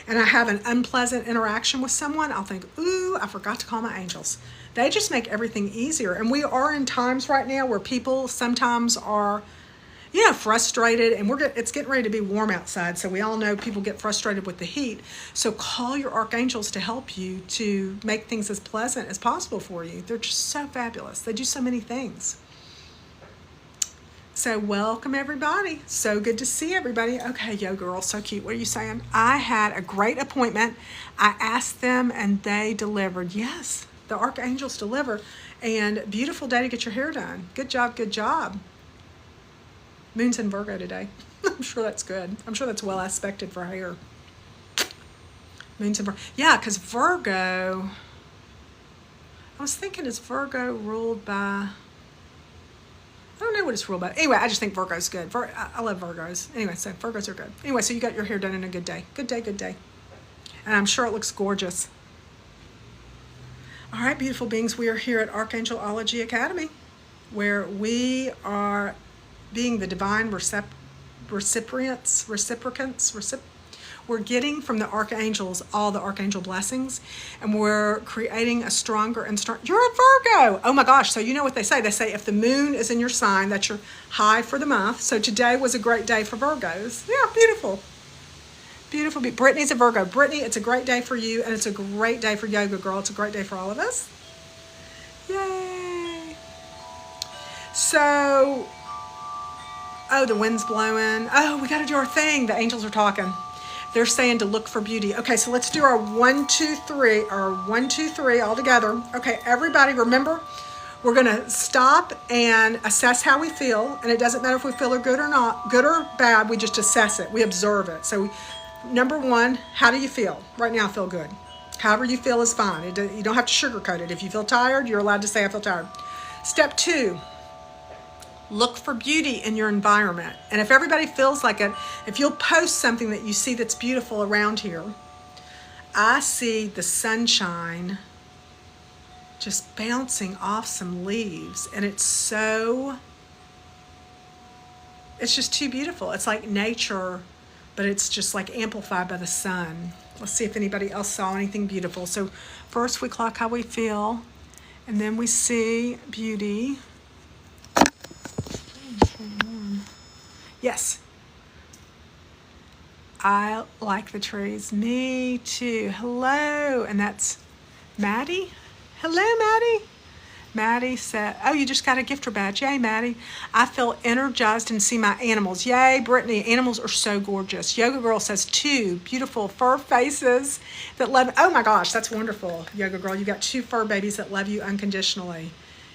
and I have an unpleasant interaction with someone, I'll think, ooh, I forgot to call my angels. They just make everything easier. And we are in times right now where people sometimes are frustrated, and it's getting ready to be warm outside, so we all know people get frustrated with the heat. So call your archangels to help you to make things as pleasant as possible for you. They're just so fabulous. They do so many things. So welcome, everybody. So good to see everybody. Okay, yo girl, so cute. What are you saying? I had a great appointment. I asked them and they delivered. Yes, the archangels deliver. And beautiful day to get your hair done. Good job, good job. Moon's in Virgo today. I'm sure that's good. I'm sure that's well aspected for hair. Moon's in Virgo. Yeah, because Virgo, I was thinking, is Virgo ruled by, I don't know what it's ruled by. Anyway, I just think Virgo's good. I love Virgos. Anyway, so Virgos are good. Anyway, so you got your hair done in a good day. Good day, good day. And I'm sure it looks gorgeous. All right, beautiful beings, we are here at Archangelology Academy, where we are being the divine recipients. We're getting from the archangels all the archangel blessings, and we're creating a stronger and stronger. You're a Virgo. Oh my gosh. So you know what they say. They say if the moon is in your sign, that's your high for the month. So today was a great day for Virgos. Yeah, beautiful. Beautiful. Brittany's a Virgo. Brittany, it's a great day for you, and it's a great day for Yoga Girl. It's a great day for all of us. Yay. So, oh, the wind's blowing. Oh, we got to do our thing. The angels are talking. They're saying to look for beauty. Okay, so let's do our 1, 2, 3, all together. Okay, everybody, remember, we're going to stop and assess how we feel. And it doesn't matter if we feel good or not, good or bad. We just assess it. We observe it. So, number 1, how do you feel? Right now, I feel good. However you feel is fine. You don't have to sugarcoat it. If you feel tired, you're allowed to say, I feel tired. Step 2. Look for beauty in your environment. And if everybody feels like it, if you'll post something that you see that's beautiful around here, I see the sunshine just bouncing off some leaves. And it's just too beautiful. It's like nature, but it's just like amplified by the sun. Let's see if anybody else saw anything beautiful. So first we clock how we feel, and then we see beauty. Yes. I like the trees. Me too. Hello. And that's Maddie. Hello, Maddie. Maddie said, oh, you just got a gifter badge. Yay, Maddie. I feel energized and see my animals. Yay, Brittany. Animals are so gorgeous. Yoga Girl says 2 beautiful fur faces that love. Oh my gosh, that's wonderful. Yoga Girl, you got 2 fur babies that love you unconditionally.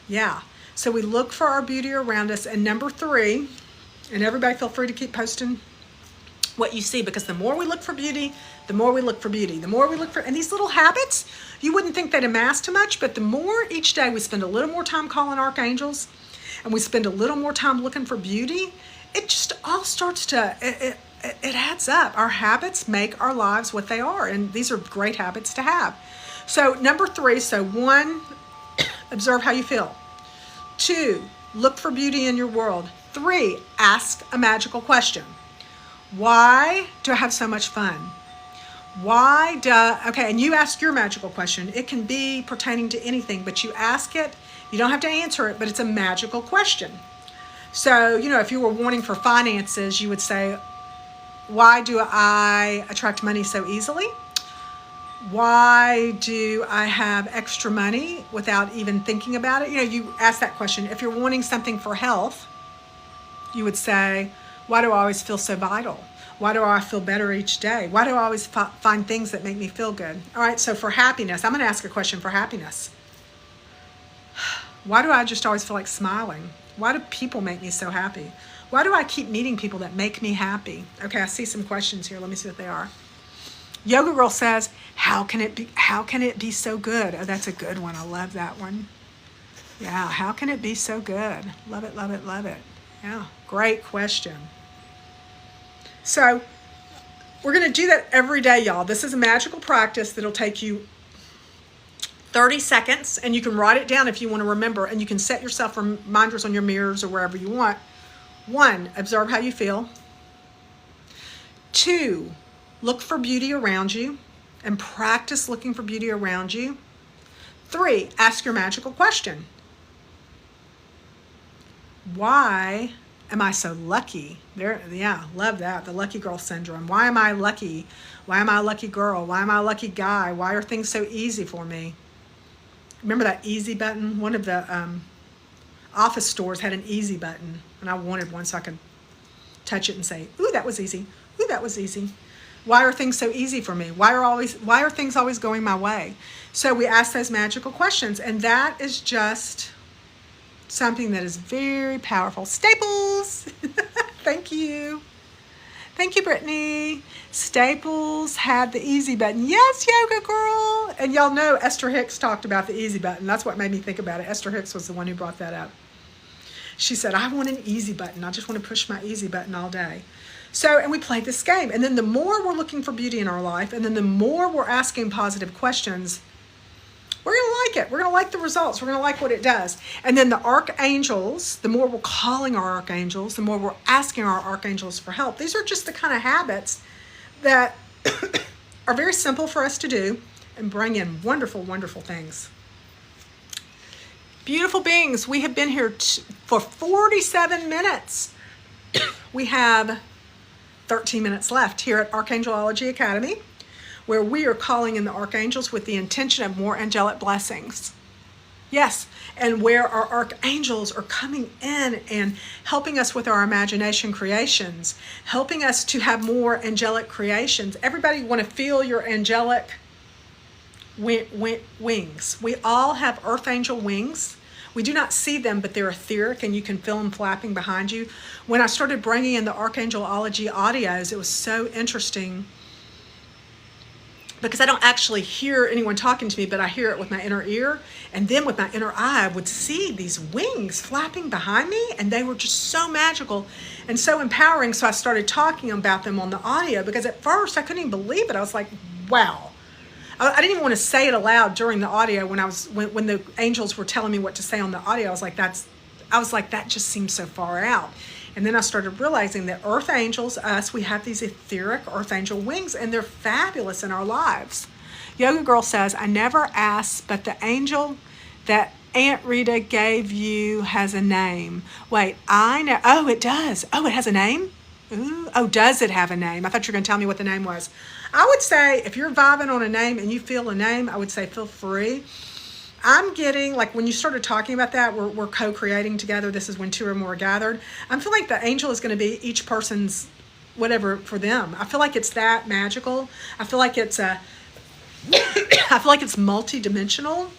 Yeah. So we look for our beauty around us. And number 3, and everybody feel free to keep posting what you see, because the more we look for beauty, the more we look for beauty. The more we look for, and these little habits, you wouldn't think they'd amass too much, but the more each day we spend a little more time calling archangels, and we spend a little more time looking for beauty, it just all starts to, it adds up. Our habits make our lives what they are, and these are great habits to have. So number 3, so 1, observe how you feel. 2, look for beauty in your world. 3, ask a magical question. Why do I have so much fun? Okay, and you ask your magical question. It can be pertaining to anything, but you ask it. You don't have to answer it, but it's a magical question. So, if you were wanting for finances, you would say, why do I attract money so easily? Why do I have extra money without even thinking about it? You ask that question. If you're wanting something for health, you would say, why do I always feel so vital? Why do I feel better each day? Why do I always find things that make me feel good? All right, so for happiness, I'm going to ask a question for happiness. Why do I just always feel like smiling? Why do people make me so happy? Why do I keep meeting people that make me happy? Okay, I see some questions here. Let me see what they are. Yoga Girl says, how can it be so good? Oh, that's a good one. I love that one. Yeah, how can it be so good? Love it, love it, love it. Yeah, great question. So we're going to do that every day, y'all. This is a magical practice that'll take you 30 seconds, and you can write it down if you want to remember, and you can set yourself reminders on your mirrors or wherever you want. 1, observe how you feel. 2, look for beauty around you and practice looking for beauty around you. 3, ask your magical question. Why am I so lucky? Love that. The lucky girl syndrome. Why am I lucky? Why am I a lucky girl? Why am I a lucky guy? Why are things so easy for me? Remember that easy button? One of the office stores had an easy button, and I wanted one so I could touch it and say, ooh, that was easy. Ooh, that was easy. Why are things so easy for me? Why are things always going my way? So we ask those magical questions, and that is just something that is very powerful. Staples! Thank you. Thank you, Brittany. Staples had the easy button. Yes, Yoga Girl. And y'all know Esther Hicks talked about the easy button. That's what made me think about it. Esther Hicks was the one who brought that up. She said, I want an easy button. I just want to push my easy button all day. So, and we played this game. And then the more we're looking for beauty in our life, and then the more we're asking positive questions, we're going to like it. We're going to like the results. We're going to like what it does. And then the archangels, the more we're calling our archangels, the more we're asking our archangels for help. These are just the kind of habits that are very simple for us to do and bring in wonderful, wonderful things. Beautiful beings, we have been here for 47 minutes. We have 13 minutes left here at Archangelology Academy, where we are calling in the archangels with the intention of more angelic blessings. Yes, and where our archangels are coming in and helping us with our imagination creations, helping us to have more angelic creations. Everybody want to feel your angelic wings. We all have earth angel wings. We do not see them, but they're etheric, and you can feel them flapping behind you. When I started bringing in the Archangelology audios, it was so interesting because I don't actually hear anyone talking to me, but I hear it with my inner ear. And then with my inner eye, I would see these wings flapping behind me, and they were just so magical and so empowering. So I started talking about them on the audio, because at first I couldn't even believe it. I was like, wow. I didn't even want to say it aloud during the audio when the angels were telling me what to say on the audio. I was like, that just seems so far out. And then I started realizing that earth angels, us, we have these etheric earth angel wings, and they're fabulous in our lives. Yoga Girl says, I never asked, but the angel that Aunt Rita gave you has a name. Wait, I know. Oh, it does. Oh, it has a name? Ooh. Oh, does it have a name? I thought you were going to tell me what the name was. I would say if you're vibing on a name and you feel a name, I would say feel free. I'm getting, like when you started talking about that, we're co-creating together. This is when 2 or more are gathered. I feel like the angel is going to be each person's whatever for them. I feel like it's that magical. I feel like it's multi-dimensional.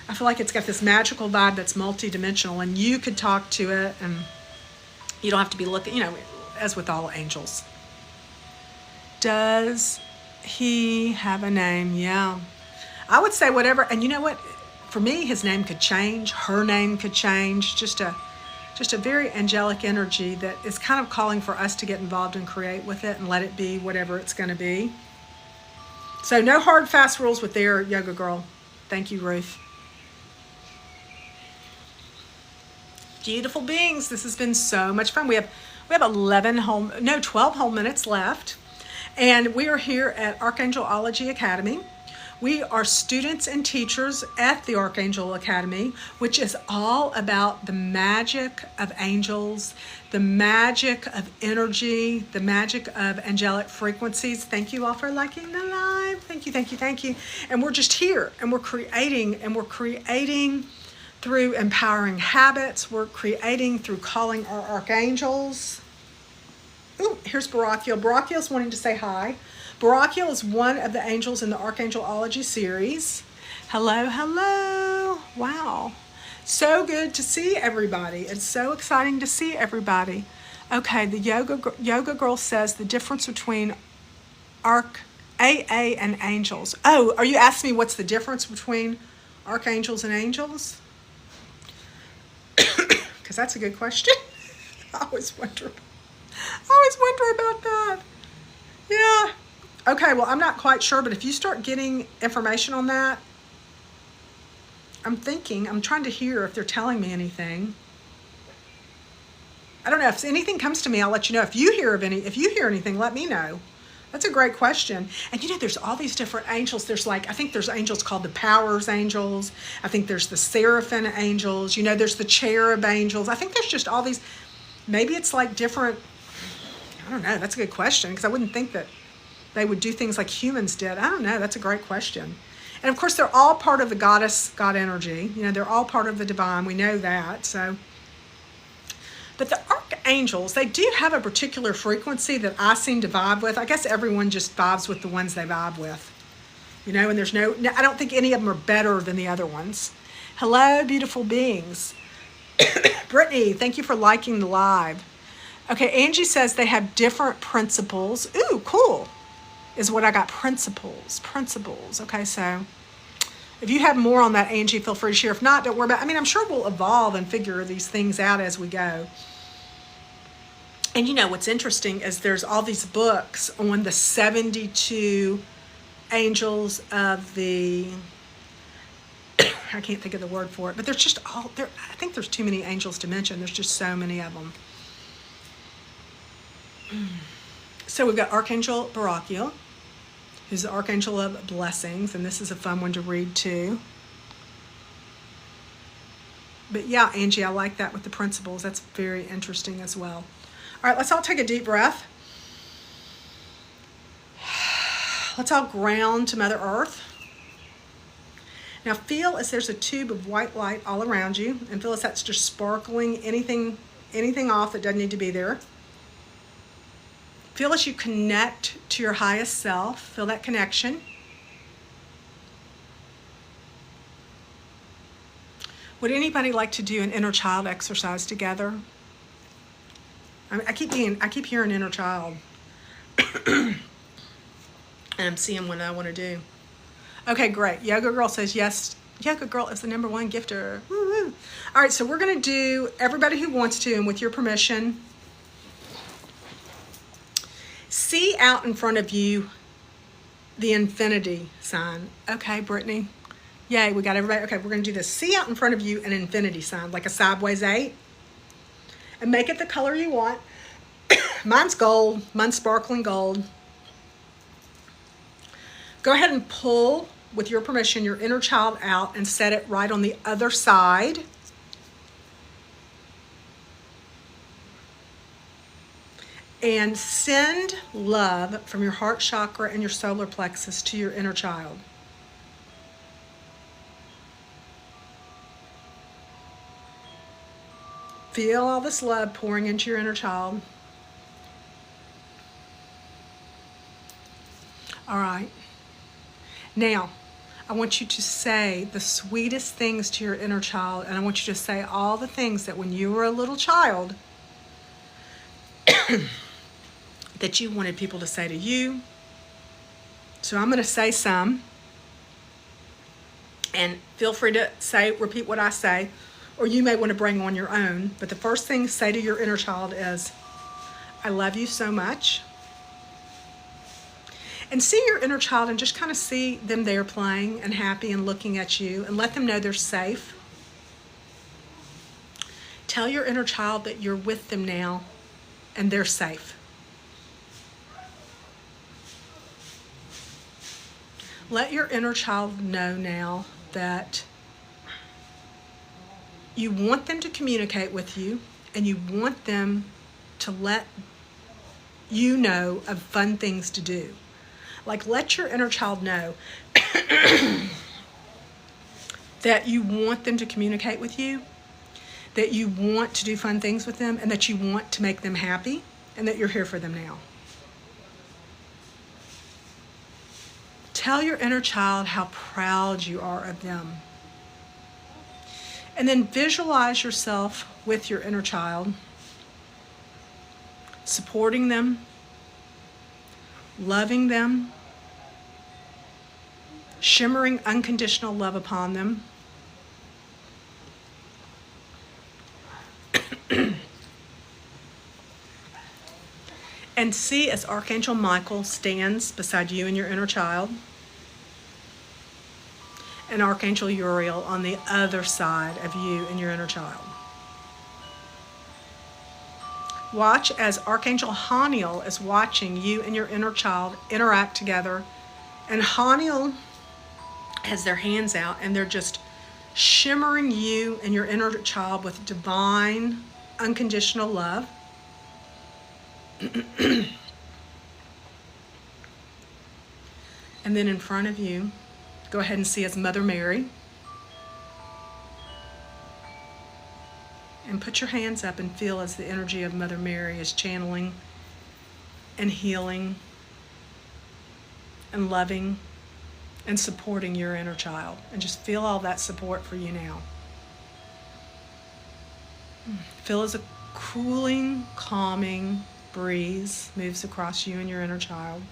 I feel like it's got this magical vibe that's multi-dimensional, and you could talk to it, and you don't have to be looking, as with all angels. Does he have a name? Yeah. I would say whatever, and you know what? For me, his name could change, her name could change, just a very angelic energy that is kind of calling for us to get involved and create with it and let it be whatever it's going to be. So no hard, fast rules with their Yoga Girl. Thank you, Ruth. Beautiful beings, this has been so much fun. We have 12 whole minutes left, and we are here at Archangelology Academy. We are students and teachers at the Archangel Academy, which is all about the magic of angels, the magic of energy, the magic of angelic frequencies. Thank you all for liking the live. Thank you, thank you, thank you. And we're just here, and we're creating through empowering habits. We're creating through calling our archangels. Ooh, here's Barakiel. Barakiel's wanting to say hi. Barakiel is one of the angels in the Archangelology series. Hello, hello. Wow. So good to see everybody. It's so exciting to see everybody. Okay, the yoga girl says the difference between AA and angels. Oh, are you asking me what's the difference between archangels and angels? Because that's a good question. I always wonder about that. Yeah. Okay, well, I'm not quite sure, but if you start getting information on that, I'm trying to hear if they're telling me anything. I don't know. If anything comes to me, I'll let you know. If you hear anything, let me know. That's a great question. And there's all these different angels. I think there's angels called the Powers angels. I think there's the Seraphim angels. There's the Cherub angels. I think there's just all these, maybe it's like different, I don't know. That's a good question, because I wouldn't think that they would do things like humans did. I don't know. That's a great question. And of course, they're all part of the God energy. They're all part of the divine. We know that. So, but the archangels, they do have a particular frequency that I seem to vibe with. I guess everyone just vibes with the ones they vibe with. And I don't think any of them are better than the other ones. Hello, beautiful beings. Brittany, thank you for liking the live. Okay, Angie says they have different principles. Ooh, cool. Is what I got. Principles. Okay, so if you have more on that, Angie, feel free to share. If not, don't worry about it. I'm sure we'll evolve and figure these things out as we go. And what's interesting is there's all these books on the 72 angels of the, I can't think of the word for it, but there's just I think there's too many angels to mention. There's just so many of them. So we've got Archangel Barakiel, who's the Archangel of Blessings, and this is a fun one to read too. But yeah, Angie, I like that with the principles. That's very interesting as well. All right, let's all take a deep breath. Let's all ground to Mother Earth. Now feel as there's a tube of white light all around you, and feel as that's just sparkling anything off that doesn't need to be there. Feel as you connect to your highest self. Feel that connection. Would anybody like to do an inner child exercise together? I keep hearing inner child. And I'm seeing what I want to do. Okay, great. Yoga Girl says yes. Yoga Girl is the #1 gifter. Woo-hoo. All right, so we're going to do, everybody who wants to, and with your permission, see out in front of you the infinity sign. Okay, Brittany. Yay, we got everybody. Okay, we're going to do this. See out in front of you an infinity sign, like a sideways 8. And make it the color you want. Mine's gold. Mine's sparkling gold. Go ahead and pull, with your permission, your inner child out and set it right on the other side. And send love from your heart chakra and your solar plexus to your inner child. Feel all this love pouring into your inner child. All right. Now, I want you to say the sweetest things to your inner child, and I want you to say all the things that when you were a little child that you wanted people to say to you. So I'm going to say some, and feel free to repeat what I say, or you may want to bring on your own. But the first thing to say to your inner child is, I love you so much. And see your inner child and just kind of see them there playing and happy and looking at you, and let them know they're safe. Tell your inner child that you're with them now and they're safe. Let your inner child know now that you want them to communicate with you and you want them to let you know of fun things to do. Like, let your inner child know that you want them to communicate with you, that you want to do fun things with them, and that you want to make them happy, and that you're here for them now. Tell your inner child how proud you are of them. And then visualize yourself with your inner child, supporting them, loving them, shimmering unconditional love upon them. And see as Archangel Michael stands beside you and your inner child, and Archangel Uriel on the other side of you and your inner child. Watch as Archangel Haniel is watching you and your inner child interact together. And Haniel has their hands out and they're just shimmering you and your inner child with divine, unconditional love. And then in front of you, go ahead and see as Mother Mary. And put your hands up and feel as the energy of Mother Mary is channeling and healing and loving and supporting your inner child. And just feel all that support for you now. Feel as a cooling, calming breeze moves across you and your inner child.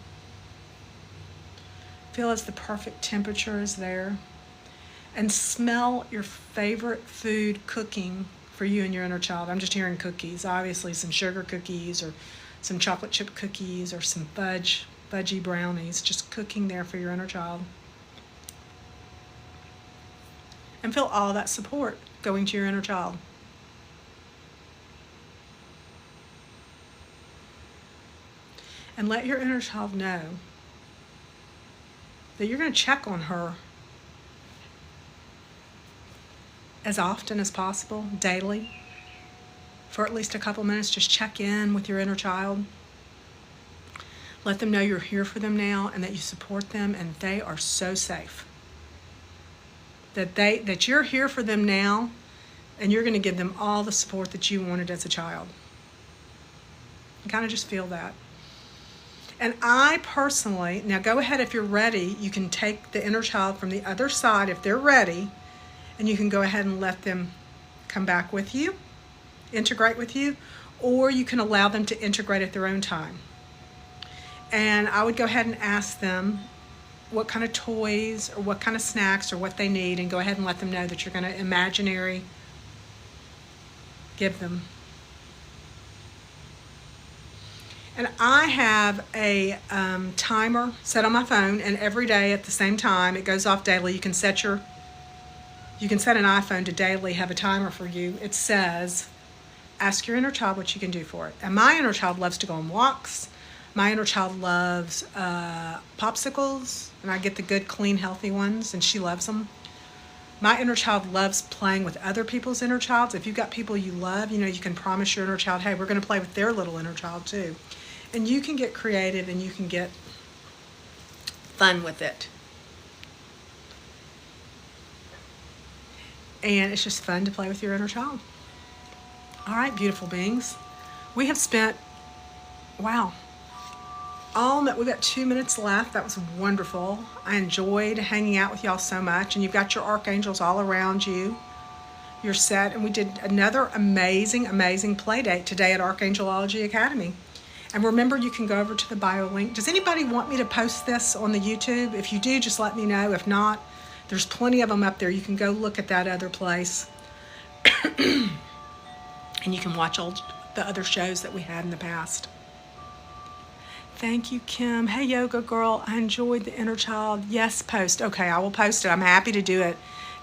Feel as the perfect temperature is there. And smell your favorite food cooking for you and your inner child. I'm just hearing cookies. Obviously some sugar cookies or some chocolate chip cookies or some fudgy brownies just cooking there for your inner child. And feel all that support going to your inner child. And let your inner child know that you're going to check on her as often as possible, daily, for at least a couple minutes. Just check in with your inner child. Let them know you're here for them now and that you support them and they are so safe. That you're here for them now and you're going to give them all the support that you wanted as a child. You kind of just feel that. And I personally, now go ahead if you're ready, you can take the inner child from the other side if they're ready, and you can go ahead and let them come back with you, integrate with you, or you can allow them to integrate at their own time. And I would go ahead and ask them what kind of toys or what kind of snacks or what they need, and go ahead and let them know that you're going to imaginary give them. And I have a timer set on my phone, and every day at the same time, it goes off daily. You can set an iPhone to daily have a timer for you. It says, ask your inner child what you can do for it. And my inner child loves to go on walks. My inner child loves popsicles, and I get the good, clean, healthy ones, and she loves them. My inner child loves playing with other people's inner childs. If you've got people you love, you can promise your inner child, hey, we're going to play with their little inner child too. And you can get creative and you can get fun with it. And it's just fun to play with your inner child. All right, beautiful beings. We have spent, wow, we've got 2 minutes left. That was wonderful. I enjoyed hanging out with y'all so much. And you've got your archangels all around you. You're set. And we did another amazing, amazing play date today at Archangelology Academy. And remember, you can go over to the bio link. Does anybody want me to post this on the YouTube? If you do, just let me know. If not, there's plenty of them up there. You can go look at that other place. And you can watch all the other shows that we had in the past. Thank you, Kim. Hey, Yoga Girl. I enjoyed the inner child. Yes, post. Okay, I will post it. I'm happy to do it.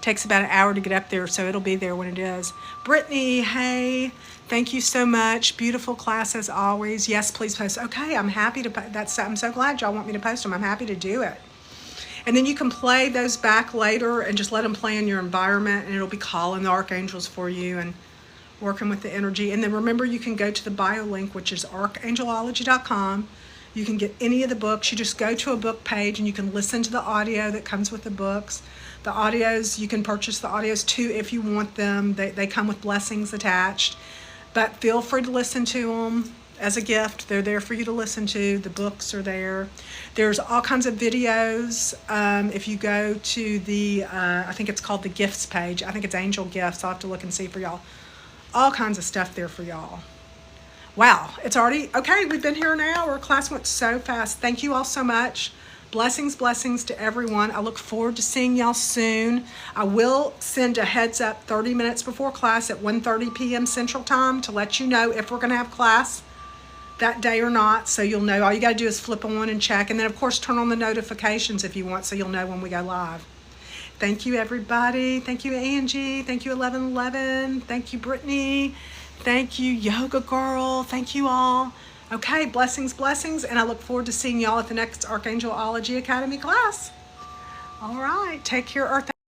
Takes about an hour to get up there, so it'll be there when it is. Brittany, hey, thank you so much. Beautiful class as always. Yes, please post. Okay, I'm happy to, I'm so glad y'all want me to post them. I'm happy to do it. And then you can play those back later and just let them play in your environment, and it'll be calling the archangels for you and working with the energy. And then remember, you can go to the bio link, which is archangelology.com. You can get any of the books. You just go to a book page and you can listen to the audio that comes with the books. The audios, you can purchase the audios too if you want them. They come with blessings attached. But feel free to listen to them as a gift. They're there for you to listen to. The books are there. There's all kinds of videos. If you go to the, I think it's called the gifts page. I think it's Angel Gifts. I'll have to look and see for y'all. All kinds of stuff there for y'all. Wow, it's already, okay, we've been here an hour. Class went so fast. Thank you all so much. Blessings, blessings to everyone. I look forward to seeing y'all soon. I will send a heads up 30 minutes before class at 1:30 p.m. Central Time to let you know if we're going to have class that day or not, so you'll know. All you got to do is flip on and check, and then of course turn on the notifications if you want, so you'll know when we go live. Thank you, everybody. Thank you, Angie. Thank you, 1111. Thank you, Brittany. Thank you, Yoga Girl. Thank you all. Okay, blessings, blessings, and I look forward to seeing y'all at the next Archangelology Academy class. All right, take care, Earth.